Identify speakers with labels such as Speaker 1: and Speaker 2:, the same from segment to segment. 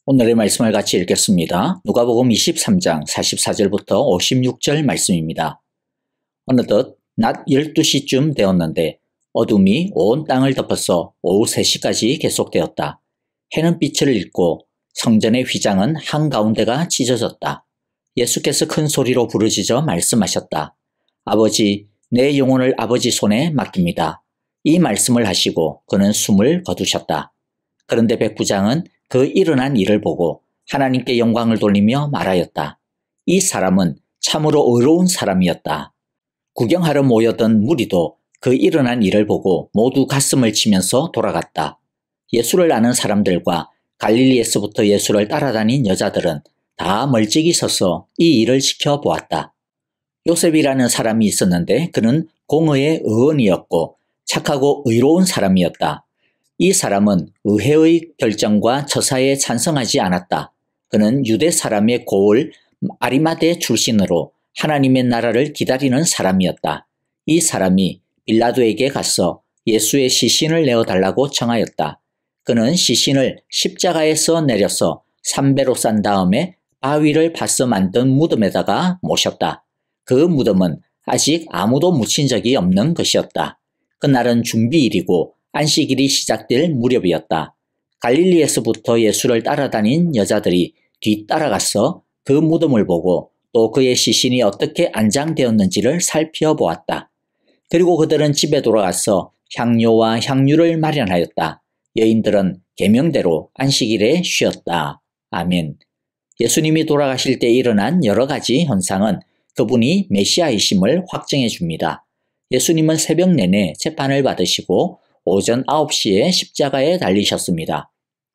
Speaker 1: 오늘의 말씀을 같이 읽겠습니다. 누가복음 23장 44절부터 56절 말씀입니다. 어느덧 낮 12시쯤 되었는데 어둠이 온 땅을 덮어서 오후 3시까지 계속되었다. 해는 빛을 잃고 성전의 휘장은 한가운데가 찢어졌다. 예수께서 큰 소리로 부르짖어 말씀하셨다. 아버지, 내 영혼을 아버지 손에 맡깁니다. 이 말씀을 하시고 그는 숨을 거두셨다. 그런데 백부장은 그 일어난 일을 보고 하나님께 영광을 돌리며 말하였다. 이 사람은 참으로 의로운 사람이었다. 구경하러 모여든 무리도 그 일어난 일을 보고 모두 가슴을 치면서 돌아갔다. 예수를 아는 사람들과 갈릴리에서부터 예수를 따라다닌 여자들은 다 멀찍이 서서 이 일을 지켜보았다. 요셉이라는 사람이 있었는데 그는 공의의 의원이었고 착하고 의로운 사람이었다. 이 사람은 의회의 결정과 처사에 찬성하지 않았다. 그는 유대 사람의 고을 아리마대 출신으로 하나님의 나라를 기다리는 사람이었다. 이 사람이 빌라도에게 가서 예수의 시신을 내어달라고 청하였다. 그는 시신을 십자가에서 내려서 삼배로 싼 다음에 바위를 파서 만든 무덤에다가 모셨다. 그 무덤은 아직 아무도 묻힌 적이 없는 것이었다. 그날은 준비일이고 안식일이 시작될 무렵이었다. 갈릴리에서부터 예수를 따라다닌 여자들이 뒤따라가서 그 무덤을 보고 또 그의 시신이 어떻게 안장되었는지를 살펴보았다. 그리고 그들은 집에 돌아가서 향료와 향유를 마련하였다. 여인들은 계명대로 안식일에 쉬었다. 아멘. 예수님이 돌아가실 때 일어난 여러 가지 현상은 그분이 메시아이심을 확증해 줍니다. 예수님은 새벽 내내 재판을 받으시고 오전 9시에 십자가에 달리셨습니다.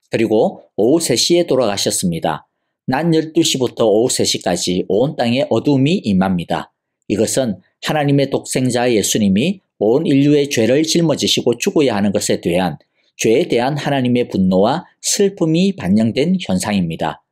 Speaker 1: 그리고 오후 3시에 돌아가셨습니다. 낮 12시부터 오후 3시까지 온 땅에 어둠이 임합니다. 이것은 하나님의 독생자 예수님이 온 인류의 죄를 짊어지시고 죽어야 하는 것에 대한 죄에 대한 하나님의 분노와 슬픔이 반영된 현상입니다.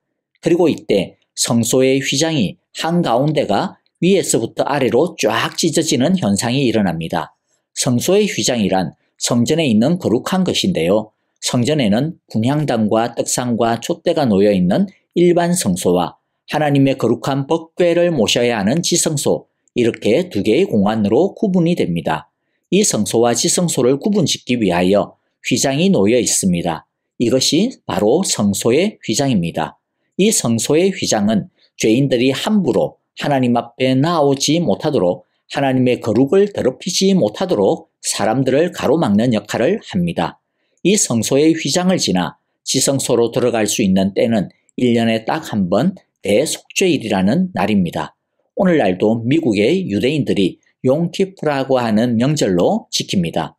Speaker 1: 그리고 이때 성소의 휘장이 한가운데가 위에서부터 아래로 쫙 찢어지는 현상이 일어납니다. 성소의 휘장이란 성전에 있는 거룩한 것인데요. 성전에는 분향단과 떡상과 촛대가 놓여있는 일반 성소와 하나님의 거룩한 법궤를 모셔야 하는 지성소, 이렇게 두 개의 공간으로 구분이 됩니다. 이 성소와 지성소를 구분짓기 위하여 휘장이 놓여 있습니다. 이것이 바로 성소의 휘장입니다. 이 성소의 휘장은 죄인들이 함부로 하나님 앞에 나오지 못하도록 하나님의 거룩을 더럽히지 못하도록 사람들을 가로막는 역할을 합니다. 이 성소의 휘장을 지나 지성소로 들어갈 수 있는 때는 1년에 딱 한 번 대속죄일이라는 날입니다. 오늘날도 미국의 유대인들이 용키프라고 하는 명절로 지킵니다.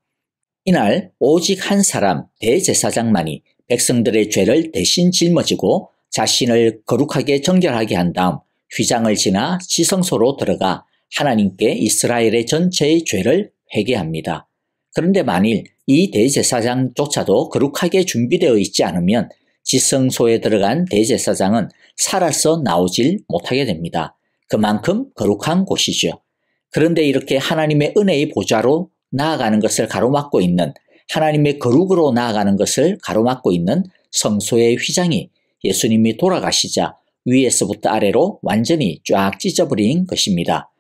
Speaker 1: 이날 오직 한 사람 대제사장만이 백성들의 죄를 대신 짊어지고 자신을 거룩하게 정결하게 한 다음 휘장을 지나 지성소로 들어가 하나님께 이스라엘의 전체의 죄를 회개합니다. 그런데 만일 이 대제사장조차도 거룩하게 준비되어 있지 않으면 지성소에 들어간 대제사장은 살아서 나오질 못하게 됩니다. 그만큼 거룩한 곳이죠. 그런데 이렇게 하나님의 은혜의 보좌로 나아가는 것을 가로막고 있는, 하나님의 거룩으로 나아가는 것을 가로막고 있는 성소의 휘장이 예수님이 돌아가시자 위에서부터 아래로 완전히 쫙 찢어버린 것입니다.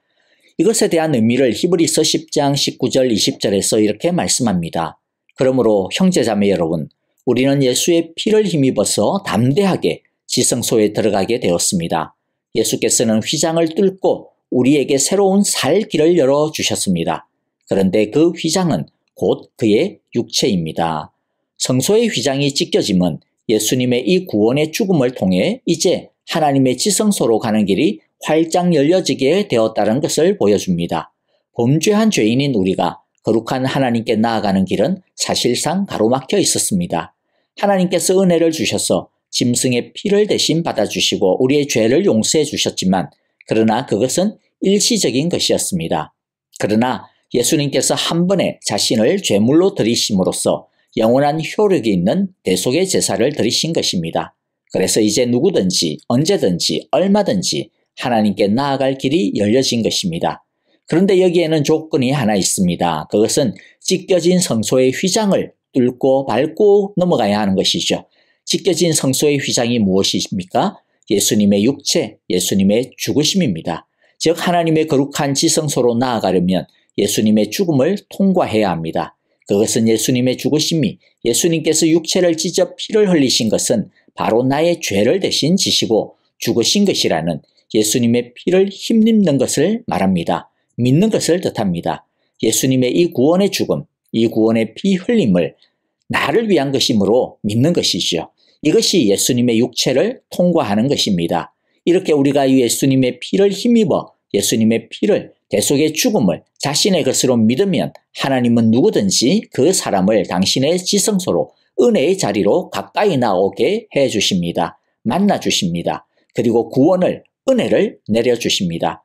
Speaker 1: 이것에 대한 의미를 히브리서 10장 19절 20절에서 이렇게 말씀합니다. 그러므로 형제자매 여러분, 우리는 예수의 피를 힘입어서 담대하게 지성소에 들어가게 되었습니다. 예수께서는 휘장을 뚫고 우리에게 새로운 살 길을 열어주셨습니다. 그런데 그 휘장은 곧 그의 육체입니다. 성소의 휘장이 찢겨짐은 예수님의 이 구원의 죽음을 통해 이제 하나님의 지성소로 가는 길이 활짝 열려지게 되었다는 것을 보여줍니다. 범죄한 죄인인 우리가 거룩한 하나님께 나아가는 길은 사실상 가로막혀 있었습니다. 하나님께서 은혜를 주셔서 짐승의 피를 대신 받아주시고 우리의 죄를 용서해 주셨지만 그러나 그것은 일시적인 것이었습니다. 그러나 예수님께서 한 번에 자신을 제물로 드리심으로써 영원한 효력이 있는 대속의 제사를 드리신 것입니다. 그래서 이제 누구든지 언제든지 얼마든지 하나님께 나아갈 길이 열려진 것입니다. 그런데 여기에는 조건이 하나 있습니다. 그것은 찢겨진 성소의 휘장을 뚫고 밟고 넘어가야 하는 것이죠. 찢겨진 성소의 휘장이 무엇입니까? 예수님의 육체, 예수님의 죽으심입니다. 즉 하나님의 거룩한 지성소로 나아가려면 예수님의 죽음을 통과해야 합니다. 그것은 예수님의 죽으심이, 예수님께서 육체를 찢어 피를 흘리신 것은 바로 나의 죄를 대신 지시고 죽으신 것이라는 예수님의 피를 힘입는 것을 말합니다. 믿는 것을 뜻합니다. 예수님의 이 구원의 죽음, 이 구원의 피 흘림을 나를 위한 것이므로 믿는 것이죠. 이것이 예수님의 육체를 통과하는 것입니다. 이렇게 우리가 예수님의 피를 힘입어 예수님의 피를, 대속의 죽음을 자신의 것으로 믿으면 하나님은 누구든지 그 사람을 당신의 지성소로 은혜의 자리로 가까이 나오게 해주십니다. 만나주십니다. 그리고 구원을, 은혜를 내려주십니다.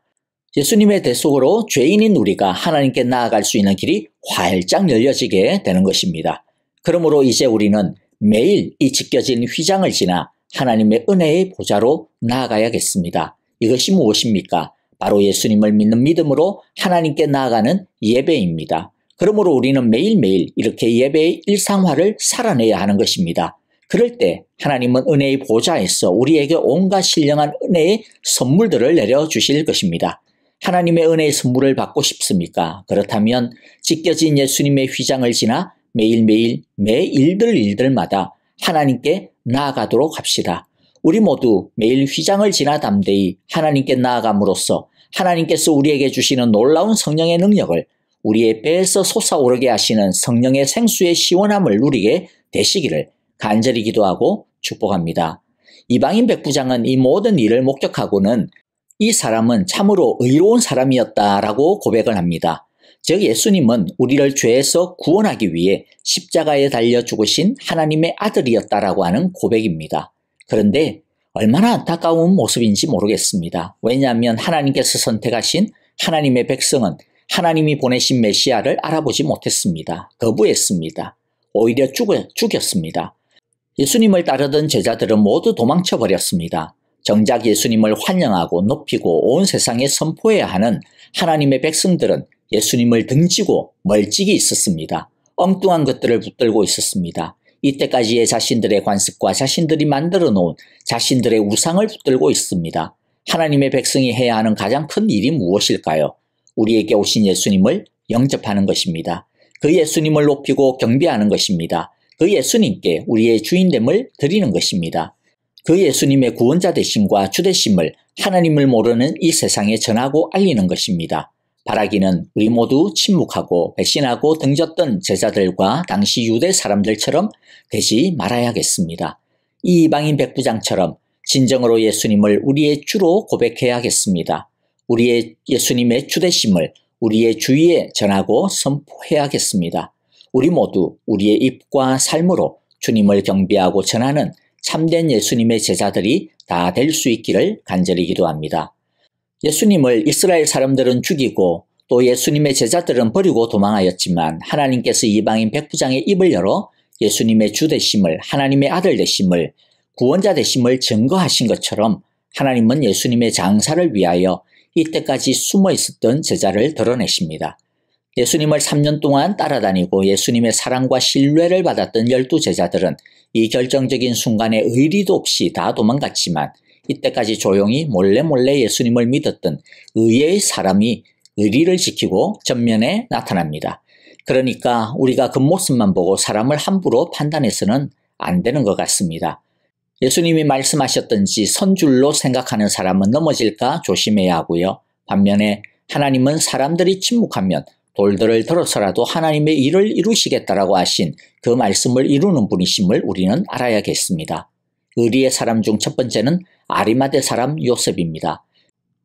Speaker 1: 예수님의 대속으로 죄인인 우리가 하나님께 나아갈 수 있는 길이 활짝 열려지게 되는 것입니다. 그러므로 이제 우리는 매일 이 찢겨진 휘장을 지나 하나님의 은혜의 보좌로 나아가야겠습니다. 이것이 무엇입니까? 바로 예수님을 믿는 믿음으로 하나님께 나아가는 예배입니다. 그러므로 우리는 매일매일 이렇게 예배의 일상화를 살아내야 하는 것입니다. 그럴 때 하나님은 은혜의 보좌에서 우리에게 온갖 신령한 은혜의 선물들을 내려주실 것입니다. 하나님의 은혜의 선물을 받고 싶습니까? 그렇다면 찢겨진 예수님의 휘장을 지나 매일매일 매 일들마다 하나님께 나아가도록 합시다. 우리 모두 매일 휘장을 지나 담대히 하나님께 나아감으로써 하나님께서 우리에게 주시는 놀라운 성령의 능력을, 우리의 배에서 솟아오르게 하시는 성령의 생수의 시원함을 누리게 되시기를 간절히 기도하고 축복합니다. 이방인 백부장은 이 모든 일을 목격하고는 이 사람은 참으로 의로운 사람이었다라고 고백을 합니다. 즉 예수님은 우리를 죄에서 구원하기 위해 십자가에 달려 죽으신 하나님의 아들이었다라고 하는 고백입니다. 그런데 얼마나 안타까운 모습인지 모르겠습니다. 왜냐하면 하나님께서 선택하신 하나님의 백성은 하나님이 보내신 메시아를 알아보지 못했습니다. 거부했습니다. 오히려 죽였습니다. 예수님을 따르던 제자들은 모두 도망쳐 버렸습니다. 정작 예수님을 환영하고 높이고 온 세상에 선포해야 하는 하나님의 백성들은 예수님을 등지고 멀찍이 있었습니다. 엉뚱한 것들을 붙들고 있었습니다. 이때까지의 자신들의 관습과 자신들이 만들어 놓은 자신들의 우상을 붙들고 있습니다. 하나님의 백성이 해야 하는 가장 큰 일이 무엇일까요? 우리에게 오신 예수님을 영접하는 것입니다. 그 예수님을 높이고 경배하는 것입니다. 그 예수님께 우리의 주인됨을 드리는 것입니다. 그 예수님의 구원자 되심과 주되심을 하나님을 모르는 이 세상에 전하고 알리는 것입니다. 바라기는 우리 모두 침묵하고 배신하고 등졌던 제자들과 당시 유대 사람들처럼 되지 말아야겠습니다. 이 이방인 백부장처럼 진정으로 예수님을 우리의 주로 고백해야겠습니다. 우리의 예수님의 주되심을 우리의 주위에 전하고 선포해야겠습니다. 우리 모두 우리의 입과 삶으로 주님을 경배하고 전하는 참된 예수님의 제자들이 다 될 수 있기를 간절히 기도합니다. 예수님을 이스라엘 사람들은 죽이고 또 예수님의 제자들은 버리고 도망하였지만 하나님께서 이방인 백부장의 입을 열어 예수님의 주 되심을, 하나님의 아들 되심을, 구원자 되심을 증거하신 것처럼 하나님은 예수님의 장사를 위하여 이때까지 숨어 있었던 제자를 드러내십니다. 예수님을 3년 동안 따라다니고 예수님의 사랑과 신뢰를 받았던 12제자들은 이 결정적인 순간에 의리도 없이 다 도망갔지만 이때까지 조용히 몰래 예수님을 믿었던 의의 사람이 의리를 지키고 전면에 나타납니다. 그러니까 우리가 겉모습만 보고 사람을 함부로 판단해서는 안 되는 것 같습니다. 예수님이 말씀하셨던지 선줄로 생각하는 사람은 넘어질까 조심해야 하고요. 반면에 하나님은 사람들이 침묵하면 돌들을 들어서라도 하나님의 일을 이루시겠다라고 하신 그 말씀을 이루는 분이심을 우리는 알아야겠습니다. 의리의 사람 중 첫 번째는 아리마대 사람 요셉입니다.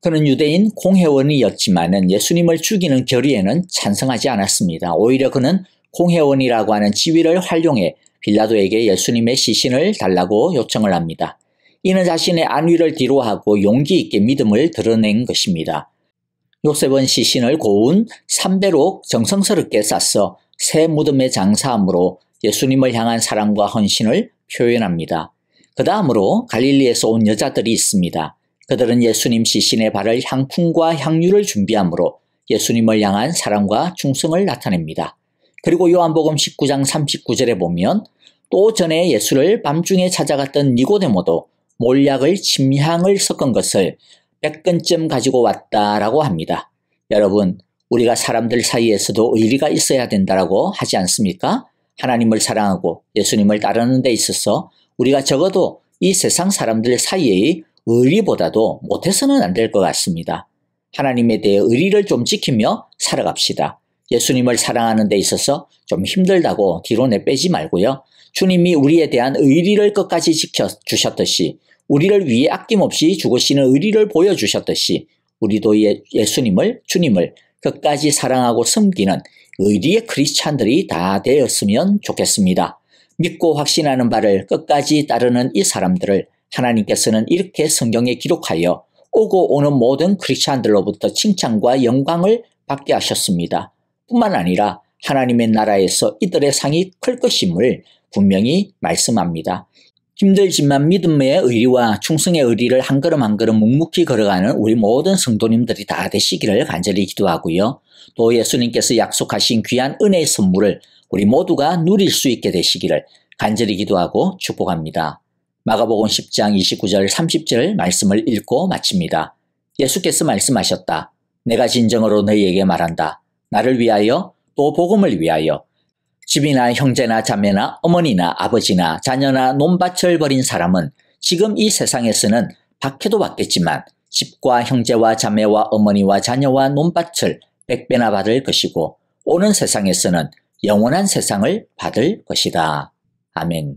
Speaker 1: 그는 유대인 공회원이었지만 예수님을 죽이는 결의에는 찬성하지 않았습니다. 오히려 그는 공회원이라고 하는 지위를 활용해 빌라도에게 예수님의 시신을 달라고 요청을 합니다. 이는 자신의 안위를 뒤로하고 용기 있게 믿음을 드러낸 것입니다. 요셉은 시신을 고운 삼배로 정성스럽게 싸서 새 무덤에 장사함으로 예수님을 향한 사랑과 헌신을 표현합니다. 그 다음으로 갈릴리에서 온 여자들이 있습니다. 그들은 예수님 시신의 발을 향품과 향유를 준비함으로 예수님을 향한 사랑과 충성을 나타냅니다. 그리고 요한복음 19장 39절에 보면 또 전에 예수를 밤중에 찾아갔던 니고데모도 몰약을 침향을 섞은 것을 100근쯤 가지고 왔다라고 합니다. 여러분, 우리가 사람들 사이에서도 의리가 있어야 된다라고 하지 않습니까? 하나님을 사랑하고 예수님을 따르는 데 있어서 우리가 적어도 이 세상 사람들 사이의 의리보다도 못해서는 안 될 것 같습니다. 하나님에 대해 의리를 좀 지키며 살아갑시다. 예수님을 사랑하는 데 있어서 좀 힘들다고 뒤로 내빼지 말고요. 주님이 우리에 대한 의리를 끝까지 지켜주셨듯이 우리를 위해 아낌없이 죽으시는 의리를 보여주셨듯이 우리도 예수님을, 주님을 끝까지 사랑하고 섬기는 의리의 크리스찬들이 다 되었으면 좋겠습니다. 믿고 확신하는 바를 끝까지 따르는 이 사람들을 하나님께서는 이렇게 성경에 기록하여 오고 오는 모든 크리스찬들로부터 칭찬과 영광을 받게 하셨습니다. 뿐만 아니라 하나님의 나라에서 이들의 상이 클 것임을 분명히 말씀합니다. 힘들지만 믿음의 의리와 충성의 의리를 한 걸음 한 걸음 묵묵히 걸어가는 우리 모든 성도님들이 다 되시기를 간절히 기도하고요. 또 예수님께서 약속하신 귀한 은혜의 선물을 우리 모두가 누릴 수 있게 되시기를 간절히 기도하고 축복합니다. 마가복음 10장 29절 30절 말씀을 읽고 마칩니다. 예수께서 말씀하셨다. 내가 진정으로 너희에게 말한다. 나를 위하여 또 복음을 위하여 집이나 형제나 자매나 어머니나 아버지나 자녀나 논밭을 버린 사람은 지금 이 세상에서는 박해도 받겠지만 집과 형제와 자매와 어머니와 자녀와 논밭을 100배나 받을 것이고 오는 세상에서는 영원한 세상을 받을 것이다. 아멘.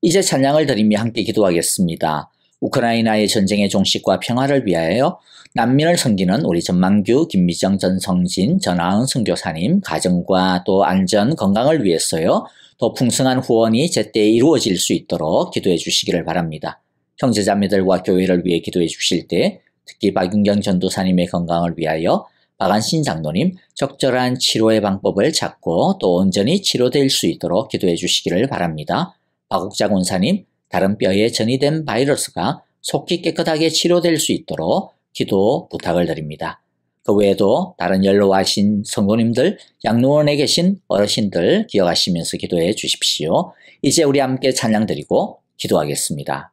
Speaker 1: 이제 찬양을 드리며 함께 기도하겠습니다. 우크라이나의 전쟁의 종식과 평화를 위하여 난민을 섬기는 우리 전만규, 김미정, 전성진, 전하은 선교사님 가정과 또 안전, 건강을 위해서요. 더 풍성한 후원이 제때 이루어질 수 있도록 기도해 주시기를 바랍니다. 형제자매들과 교회를 위해 기도해 주실 때 특히 박윤경 전도사님의 건강을 위하여 박안신 장로님 적절한 치료의 방법을 찾고 또 온전히 치료될 수 있도록 기도해 주시기를 바랍니다. 박옥자 권사님 다른 뼈에 전이된 바이러스가 속히 깨끗하게 치료될 수 있도록 기도 부탁을 드립니다. 그 외에도 다른 연로하신 성도님들, 양로원에 계신 어르신들 기억하시면서 기도해 주십시오. 이제 우리 함께 찬양 드리고 기도하겠습니다.